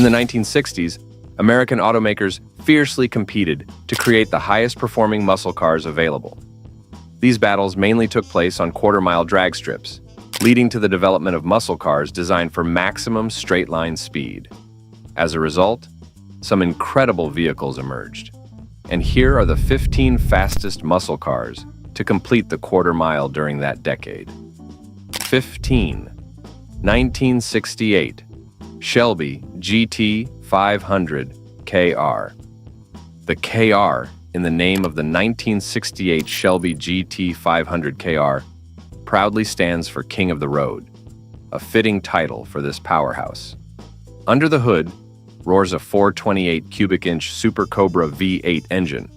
In the 1960s, American automakers fiercely competed to create the highest-performing muscle cars available. These battles mainly took place on quarter-mile drag strips, leading to the development of muscle cars designed for maximum straight-line speed. As a result, some incredible vehicles emerged. And here are the 15 fastest muscle cars to complete the quarter mile during that decade. 15. 1968 Shelby GT 500 KR. The KR in the name of the 1968 Shelby GT 500 KR proudly stands for King of the Road, a fitting title for this powerhouse. Under the hood roars a 428 cubic inch Super Cobra V8 engine.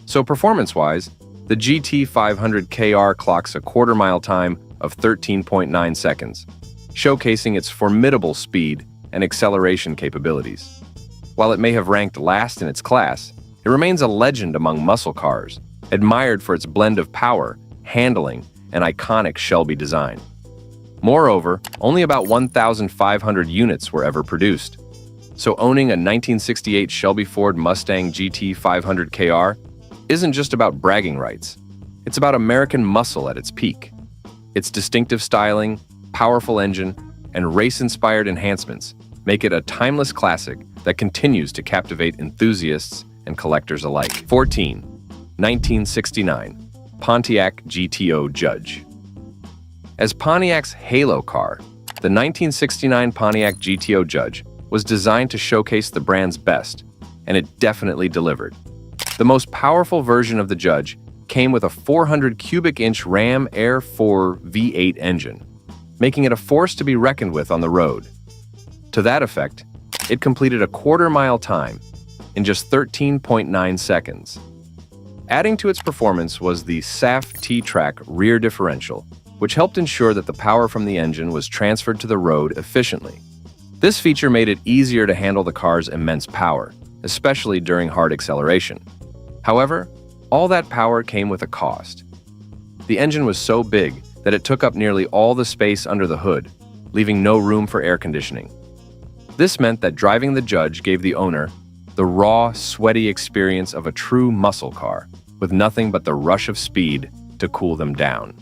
So performance-wise, the GT 500 KR clocks a quarter-mile time of 13.9 seconds, showcasing its formidable speed and acceleration capabilities. While it may have ranked last in its class, it remains a legend among muscle cars, admired for its blend of power, handling, and iconic Shelby design. Moreover, only about 1,500 units were ever produced. So owning a 1968 Shelby Ford Mustang GT 500 KR isn't just about bragging rights. It's about American muscle at its peak. Its distinctive styling, powerful engine, and race-inspired enhancements make it a timeless classic that continues to captivate enthusiasts and collectors alike. 14. 1969 Pontiac GTO Judge. As Pontiac's halo car, the 1969 Pontiac GTO Judge was designed to showcase the brand's best, and it definitely delivered. The most powerful version of the Judge came with a 400 cubic inch Ram Air 4 V8 engine, making it a force to be reckoned with on the road. To that effect, it completed a quarter-mile time in just 13.9 seconds. Adding to its performance was the SAF T-Track rear differential, which helped ensure that the power from the engine was transferred to the road efficiently. This feature made it easier to handle the car's immense power, especially during hard acceleration. However, all that power came with a cost. The engine was so big that it took up nearly all the space under the hood, leaving no room for air conditioning. This meant that driving the Judge gave the owner the raw, sweaty experience of a true muscle car, with nothing but the rush of speed to cool them down.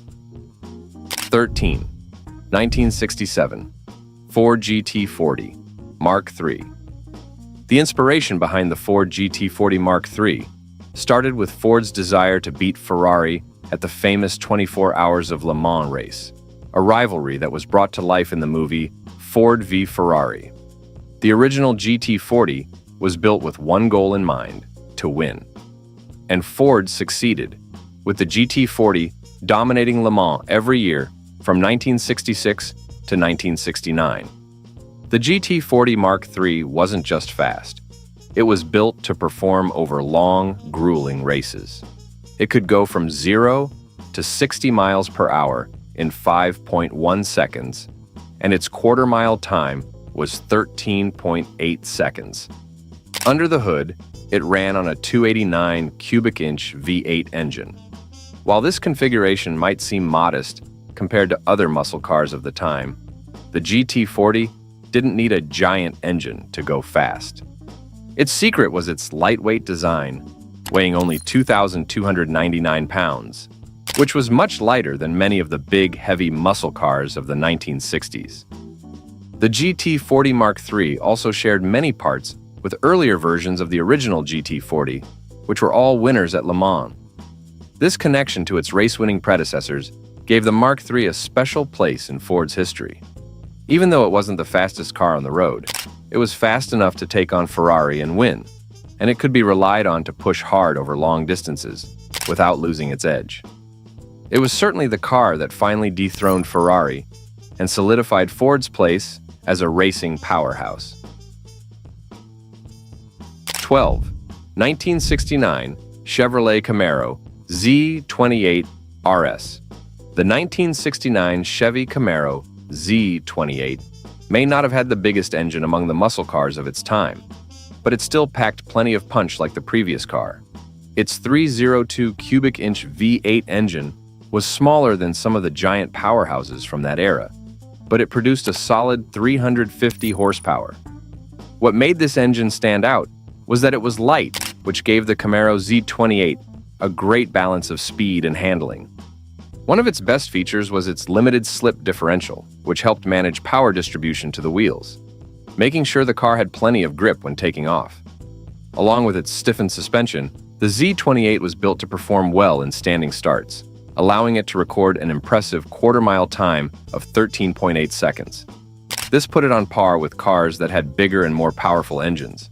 13. 1967 Ford GT40 Mark III. The inspiration behind the Ford GT40 Mark III started with Ford's desire to beat Ferrari at the famous 24 Hours of Le Mans race, a rivalry that was brought to life in the movie Ford v Ferrari. The original GT40 was built with one goal in mind: to win. And Ford succeeded, with the GT40 dominating Le Mans every year from 1966 to 1969. The GT40 Mark III wasn't just fast. It was built to perform over long, grueling races. It could go from 0 to 60 miles per hour in 5.1 seconds, and its quarter-mile time was 13.8 seconds. Under the hood, it ran on a 289 cubic inch V8 engine. While this configuration might seem modest compared to other muscle cars of the time, the GT40 didn't need a giant engine to go fast. Its secret was its lightweight design, weighing only 2,299 pounds, which was much lighter than many of the big, heavy muscle cars of the 1960s. The GT40 Mark III also shared many parts with earlier versions of the original GT40, which were all winners at Le Mans. This connection to its race-winning predecessors gave the Mark III a special place in Ford's history. Even though it wasn't the fastest car on the road, it was fast enough to take on Ferrari and win, and it could be relied on to push hard over long distances without losing its edge. It was certainly the car that finally dethroned Ferrari and solidified Ford's place as a racing powerhouse. 12. 1969 Chevrolet Camaro Z28 RS. The 1969 Chevy Camaro Z28 may not have had the biggest engine among the muscle cars of its time, but it still packed plenty of punch like the previous car. Its 302 cubic inch V8 engine was smaller than some of the giant powerhouses from that era, but it produced a solid 350 horsepower. What made this engine stand out was that it was light, which gave the Camaro Z28 a great balance of speed and handling. One of its best features was its limited slip differential, which helped manage power distribution to the wheels, making sure the car had plenty of grip when taking off. Along with its stiffened suspension, the Z28 was built to perform well in standing starts, allowing it to record an impressive quarter-mile time of 13.8 seconds. This put it on par with cars that had bigger and more powerful engines.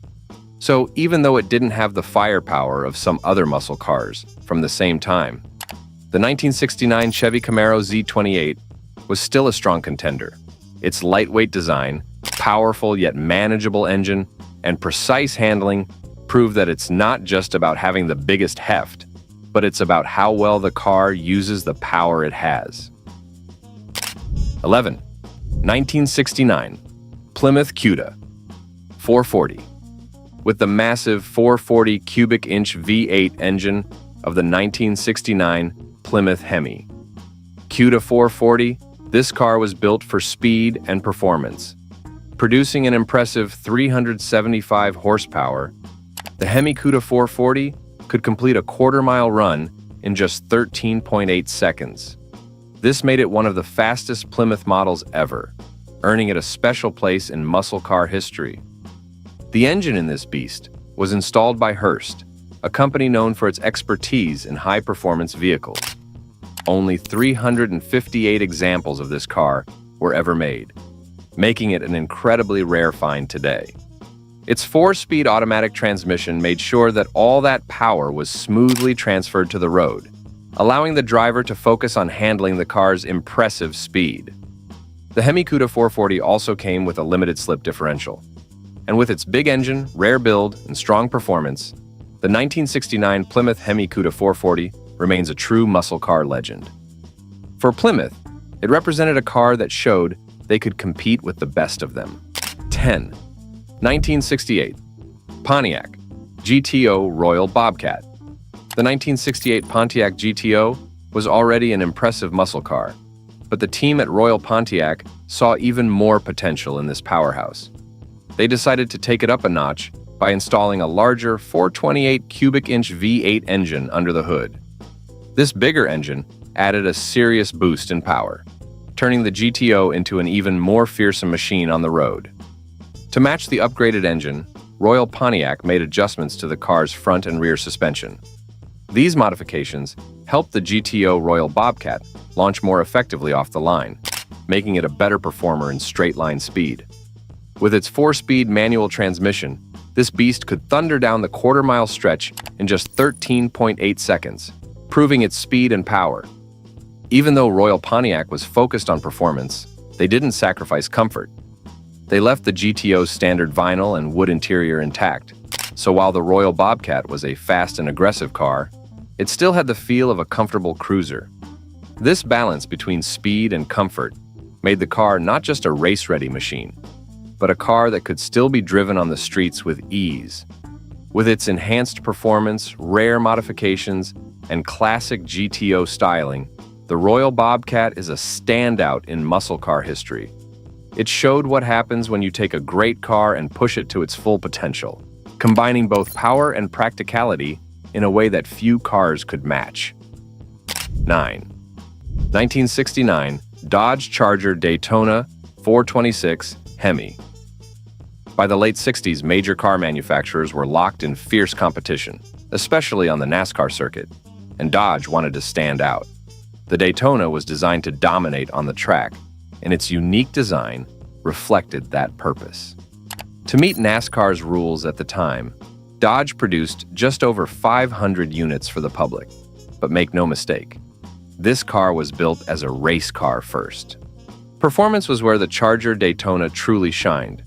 So even though it didn't have the firepower of some other muscle cars from the same time, the 1969 Chevy Camaro Z28 was still a strong contender. Its lightweight design, powerful yet manageable engine, and precise handling prove that it's not just about having the biggest heft, but it's about how well the car uses the power it has. 11. 1969 Plymouth Cuda 440. With the massive 440 cubic inch V8 engine of the 1969 Plymouth Hemi. Cuda 440, this car was built for speed and performance. Producing an impressive 375 horsepower, the Hemi Cuda 440 could complete a quarter-mile run in just 13.8 seconds. This made it one of the fastest Plymouth models ever, earning it a special place in muscle car history. The engine in this beast was installed by Hurst, a company known for its expertise in high-performance vehicles. Only 358 examples of this car were ever made, making it an incredibly rare find today. Its 4-speed automatic transmission made sure that all that power was smoothly transferred to the road, allowing the driver to focus on handling the car's impressive speed. The Hemi Cuda 440 also came with a limited slip differential. And with its big engine, rare build, and strong performance, the 1969 Plymouth Hemi Cuda 440 remains a true muscle car legend. For Plymouth, it represented a car that showed they could compete with the best of them. 10. 1968 Pontiac GTO Royal Bobcat. The 1968 Pontiac GTO was already an impressive muscle car, but the team at Royal Pontiac saw even more potential in this powerhouse. They decided to take it up a notch by installing a larger 428 cubic inch V8 engine under the hood. This bigger engine added a serious boost in power, turning the GTO into an even more fearsome machine on the road. To match the upgraded engine, Royal Pontiac made adjustments to the car's front and rear suspension. These modifications helped the GTO Royal Bobcat launch more effectively off the line, making it a better performer in straight-line speed. With its 4-speed manual transmission, this beast could thunder down the quarter-mile stretch in just 13.8 seconds, proving its speed and power. Even though Royal Pontiac was focused on performance, they didn't sacrifice comfort. They left the GTO's standard vinyl and wood interior intact, so while the Royal Bobcat was a fast and aggressive car, it still had the feel of a comfortable cruiser. This balance between speed and comfort made the car not just a race-ready machine, but a car that could still be driven on the streets with ease. With its enhanced performance, rare modifications, and classic GTO styling, the Royal Bobcat is a standout in muscle car history. It showed what happens when you take a great car and push it to its full potential, combining both power and practicality in a way that few cars could match. 9. 1969 Dodge Charger Daytona 426 Hemi. By the late 60s, major car manufacturers were locked in fierce competition, especially on the NASCAR circuit, and Dodge wanted to stand out. The Daytona was designed to dominate on the track, and its unique design reflected that purpose. To meet NASCAR's rules at the time, Dodge produced just over 500 units for the public. But make no mistake, this car was built as a race car first. Performance was where the Charger Daytona truly shined.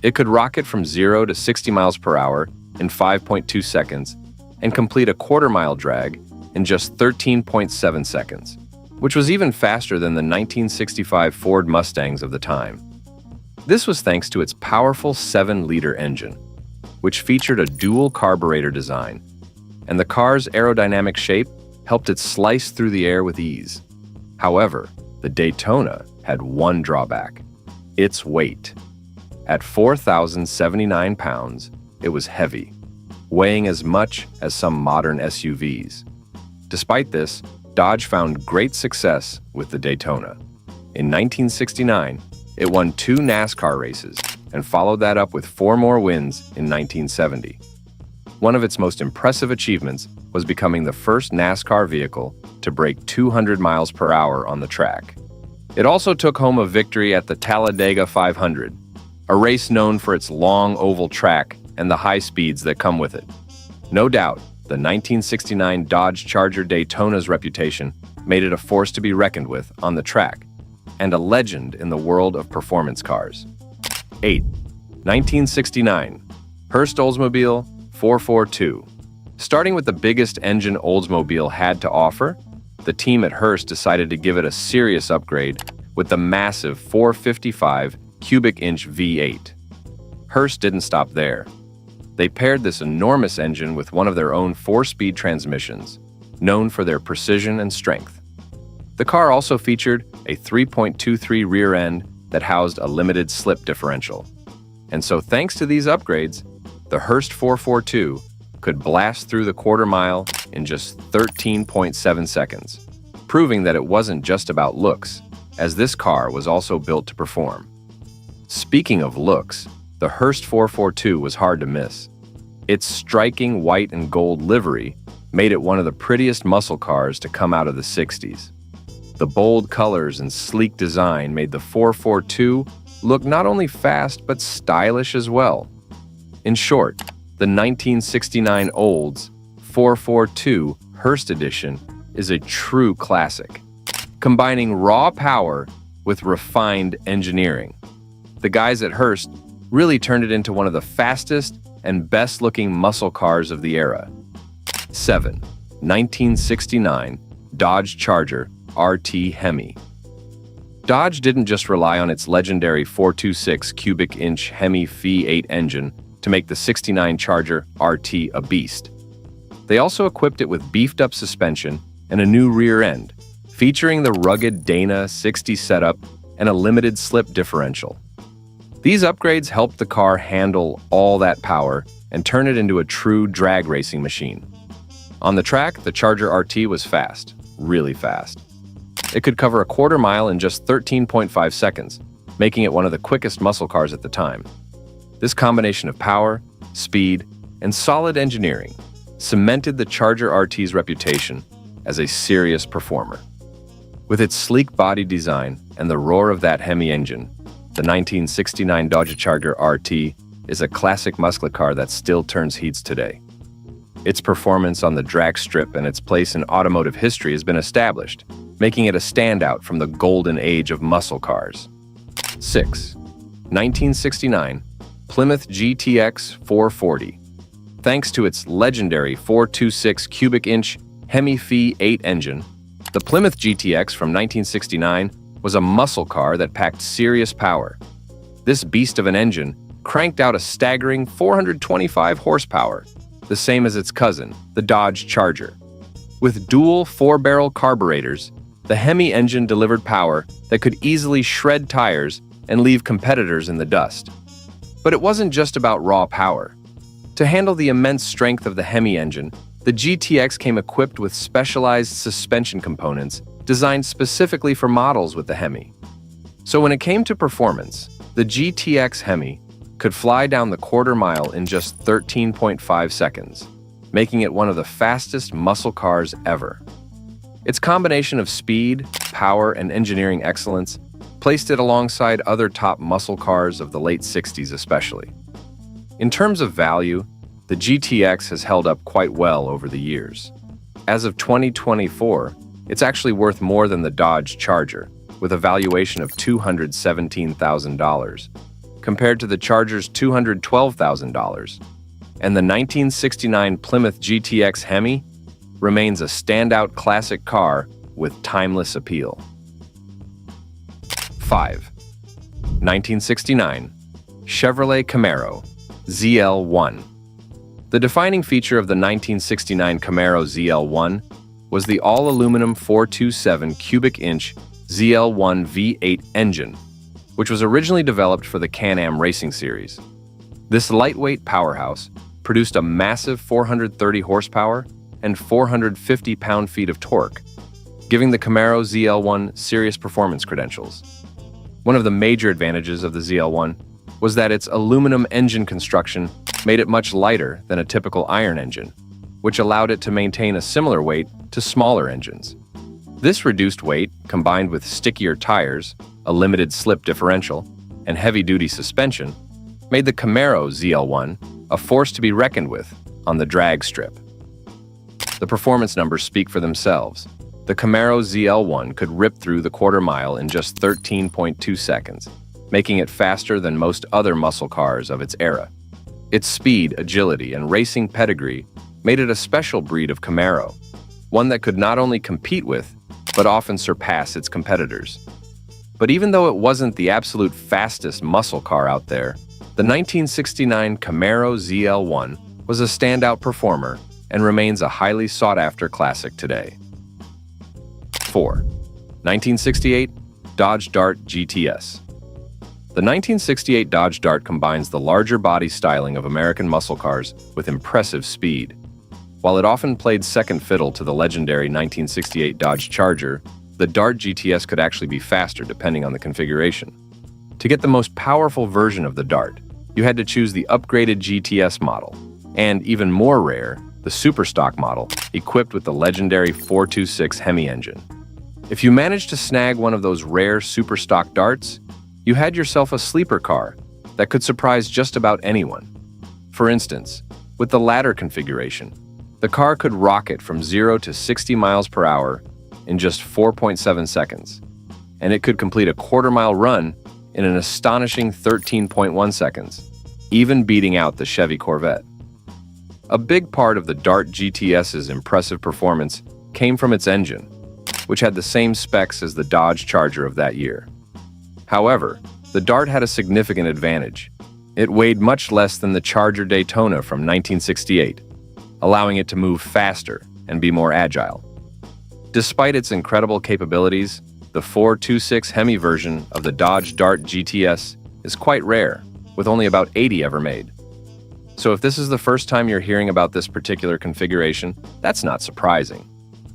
It could rocket from 0 to 60 miles per hour in 5.2 seconds and complete a quarter-mile drag in just 13.7 seconds, which was even faster than the 1965 Ford Mustangs of the time. This was thanks to its powerful 7-liter engine, which featured a dual carburetor design, and the car's aerodynamic shape helped it slice through the air with ease. However, the Daytona had one drawback: its weight. At 4,079 pounds, it was heavy, weighing as much as some modern SUVs. Despite this, Dodge found great success with the Daytona. In 1969, it won 2 NASCAR races and followed that up with 4 more wins in 1970. One of its most impressive achievements was becoming the first NASCAR vehicle to break 200 miles per hour on the track. It also took home a victory at the Talladega 500, a race known for its long oval track and the high speeds that come with it. No doubt, the 1969 Dodge Charger Daytona's reputation made it a force to be reckoned with on the track, and a legend in the world of performance cars. 8. 1969 Hurst Oldsmobile 442. Starting with the biggest engine Oldsmobile had to offer, the team at Hurst decided to give it a serious upgrade with the massive 455 cubic inch V8. Hurst didn't stop there. They paired this enormous engine with one of their own 4-speed transmissions, known for their precision and strength. The car also featured a 3.23 rear end that housed a limited slip differential. And so thanks to these upgrades, the Hurst 442 could blast through the quarter mile in just 13.7 seconds, proving that it wasn't just about looks, as this car was also built to perform. Speaking of looks, the Hurst 442 was hard to miss. Its striking white and gold livery made it one of the prettiest muscle cars to come out of the 60s. The bold colors and sleek design made the 442 look not only fast but stylish as well. In short, the 1969 Olds 442 Hurst Edition is a true classic, combining raw power with refined engineering. The guys at Hurst really turned it into one of the fastest and best-looking muscle cars of the era. 7. 1969 Dodge Charger RT Hemi. Dodge didn't just rely on its legendary 426 cubic inch Hemi V8 engine to make the 69 Charger RT a beast. They also equipped it with beefed-up suspension and a new rear end, featuring the rugged Dana 60 setup and a limited slip differential. These upgrades helped the car handle all that power and turn it into a true drag racing machine. On the track, the Charger RT was fast, really fast. It could cover a quarter mile in just 13.5 seconds, making it one of the quickest muscle cars at the time. This combination of power, speed, and solid engineering cemented the Charger RT's reputation as a serious performer. With its sleek body design and the roar of that Hemi engine, the 1969 Dodge Charger RT is a classic muscle car that still turns heads today. Its performance on the drag strip and its place in automotive history has been established, making it a standout from the golden age of muscle cars. 6. 1969 Plymouth GTX 440. Thanks to its legendary 426 cubic inch Hemi V8 engine, the Plymouth GTX from 1969 was a muscle car that packed serious power. This beast of an engine cranked out a staggering 425 horsepower, the same as its cousin, the Dodge Charger. With dual 4-barrel carburetors, the Hemi engine delivered power that could easily shred tires and leave competitors in the dust. But it wasn't just about raw power. To handle the immense strength of the Hemi engine, the GTX came equipped with specialized suspension components designed specifically for models with the Hemi. So when it came to performance, the GTX Hemi could fly down the quarter mile in just 13.5 seconds, making it one of the fastest muscle cars ever. Its combination of speed, power, and engineering excellence placed it alongside other top muscle cars of the late 60s especially. In terms of value, the GTX has held up quite well over the years. As of 2024, it's actually worth more than the Dodge Charger, with a valuation of $217,000, compared to the Charger's $212,000. And the 1969 Plymouth GTX Hemi remains a standout classic car with timeless appeal. 5. 1969 Chevrolet Camaro ZL1. The defining feature of the 1969 Camaro ZL1 was the all-aluminum 427 cubic inch ZL1 V8 engine. which was originally developed for the Can-Am Racing Series. This lightweight powerhouse produced a massive 430 horsepower and 450 pound-feet of torque, giving the Camaro ZL1 serious performance credentials. One of the major advantages of the ZL1 was that its aluminum engine construction made it much lighter than a typical iron engine, which allowed it to maintain a similar weight to smaller engines. This reduced weight, combined with stickier tires, a limited slip differential, and heavy-duty suspension, made the Camaro ZL1 a force to be reckoned with on the drag strip. The performance numbers speak for themselves. The Camaro ZL1 could rip through the quarter mile in just 13.2 seconds, making it faster than most other muscle cars of its era. Its speed, agility, and racing pedigree made it a special breed of Camaro, one that could not only compete with, but often surpass its competitors. But even though it wasn't the absolute fastest muscle car out there, the 1969 Camaro ZL1 was a standout performer and remains a highly sought-after classic today. 4. 1968 Dodge Dart GTS. The 1968 Dodge Dart combines the larger body styling of American muscle cars with impressive speed. While it often played second fiddle to the legendary 1968 Dodge Charger, the Dart GTS could actually be faster depending on the configuration. To get the most powerful version of the Dart, you had to choose the upgraded GTS model, and even more rare, the Superstock model, equipped with the legendary 426 Hemi engine. If you managed to snag one of those rare Superstock Darts, you had yourself a sleeper car that could surprise just about anyone. For instance, with the latter configuration, the car could rocket from 0 to 60 miles per hour in just 4.7 seconds, and it could complete a quarter-mile run in an astonishing 13.1 seconds, even beating out the Chevy Corvette. A big part of the Dart GTS's impressive performance came from its engine, which had the same specs as the Dodge Charger of that year. However, the Dart had a significant advantage. It weighed much less than the Charger Daytona from 1968, allowing it to move faster and be more agile. Despite its incredible capabilities, the 426 Hemi version of the Dodge Dart GTS is quite rare, with only about 80 ever made. So if this is the first time you're hearing about this particular configuration, that's not surprising.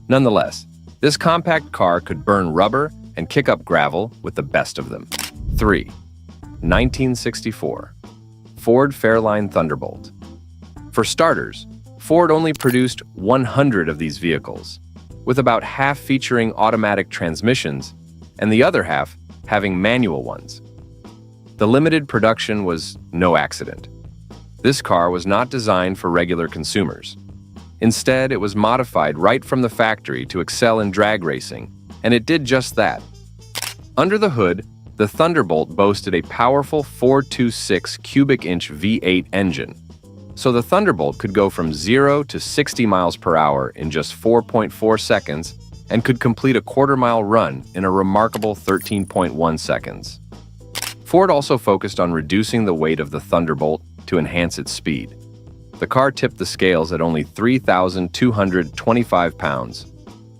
Nonetheless, this compact car could burn rubber and kick up gravel with the best of them. 3. 1964 Ford Fairlane Thunderbolt. For starters, Ford only produced 100 of these vehicles, with about half featuring automatic transmissions and the other half having manual ones. The limited production was no accident. This car was not designed for regular consumers. Instead, it was modified right from the factory to excel in drag racing, and it did just that. Under the hood, the Thunderbolt boasted a powerful 426 cubic inch V8 engine, so the Thunderbolt could go from 0 to 60 miles per hour in just 4.4 seconds and could complete a quarter-mile run in a remarkable 13.1 seconds. Ford also focused on reducing the weight of the Thunderbolt to enhance its speed. The car tipped the scales at only 3,225 pounds.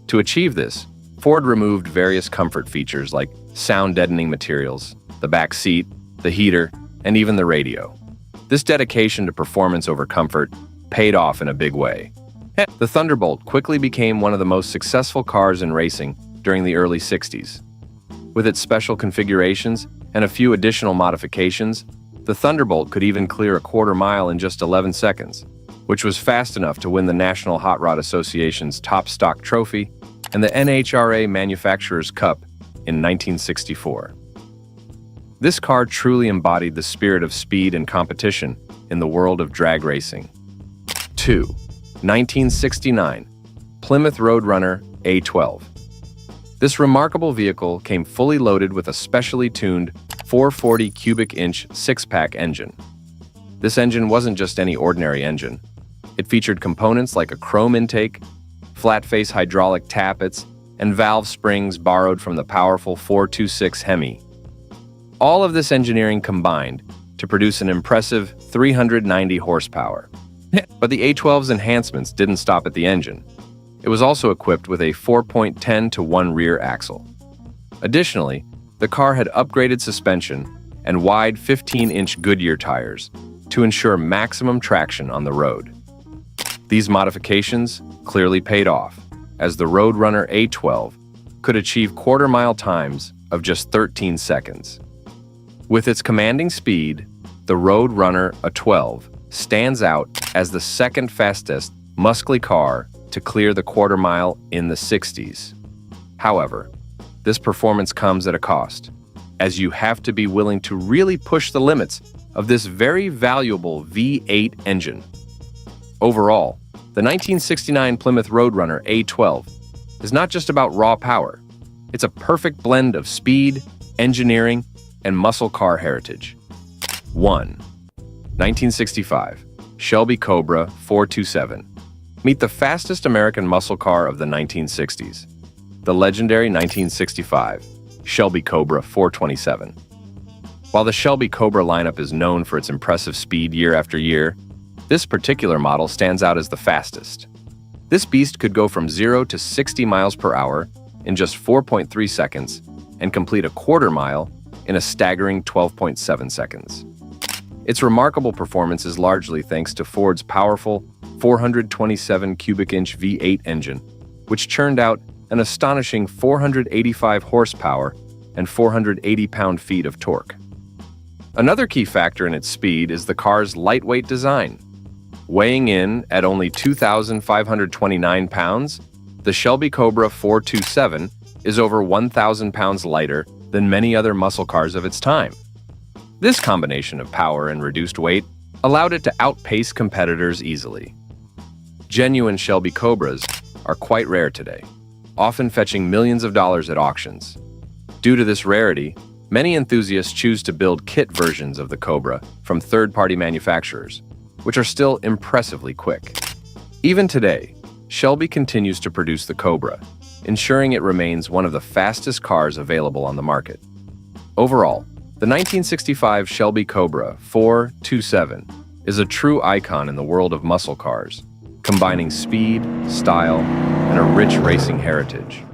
To achieve this, Ford removed various comfort features like sound-deadening materials, the back seat, the heater, and even the radio. This dedication to performance over comfort paid off in a big way. The Thunderbolt quickly became one of the most successful cars in racing during the early 60s. With its special configurations and a few additional modifications, the Thunderbolt could even clear a quarter mile in just 11 seconds, which was fast enough to win the National Hot Rod Association's Top Stock Trophy and the NHRA Manufacturers' Cup in 1964. This car truly embodied the spirit of speed and competition in the world of drag racing. 2. 1969 Plymouth Roadrunner A12. This remarkable vehicle came fully loaded with a specially tuned 440 cubic inch six-pack engine. This engine wasn't just any ordinary engine. It featured components like a chrome intake, flat-face hydraulic tappets, and valve springs borrowed from the powerful 426 Hemi. All of this engineering combined to produce an impressive 390 horsepower. But the A12's enhancements didn't stop at the engine. It was also equipped with a 4.10-to-1 rear axle. Additionally, The car had upgraded suspension and wide 15-inch Goodyear tires to ensure maximum traction on the road. These modifications clearly paid off, as the Roadrunner A12 could achieve quarter-mile times of just 13 seconds. With its commanding speed, the Roadrunner A12 stands out as the second fastest muscly car to clear the quarter mile in the 60s. However, this performance comes at a cost, as you have to be willing to really push the limits of this very valuable V8 engine. Overall, the 1969 Plymouth Roadrunner A12 is not just about raw power. It's a perfect blend of speed, engineering, and muscle car heritage. 1. 1965 Shelby Cobra 427. Meet the fastest American muscle car of the 1960s, the legendary 1965 Shelby Cobra 427. While the Shelby Cobra lineup is known for its impressive speed year after year, this particular model stands out as the fastest. This beast could go from 0 to 60 miles per hour in just 4.3 seconds and complete a quarter mile in a staggering 12.7 seconds. Its remarkable performance is largely thanks to Ford's powerful 427 cubic inch V8 engine, which churned out an astonishing 485 horsepower and 480 pound-feet of torque. Another key factor in its speed is the car's lightweight design. Weighing in at only 2,529 pounds, the Shelby Cobra 427 is over 1,000 pounds lighter than many other muscle cars of its time. This combination of power and reduced weight allowed it to outpace competitors easily. Genuine Shelby Cobras are quite rare today, often fetching millions of dollars at auctions. Due to this rarity, many enthusiasts choose to build kit versions of the Cobra from third-party manufacturers, which are still impressively quick. Even today, Shelby continues to produce the Cobra, ensuring it remains one of the fastest cars available on the market. Overall, the 1965 Shelby Cobra 427 is a true icon in the world of muscle cars, combining speed, style, and a rich racing heritage.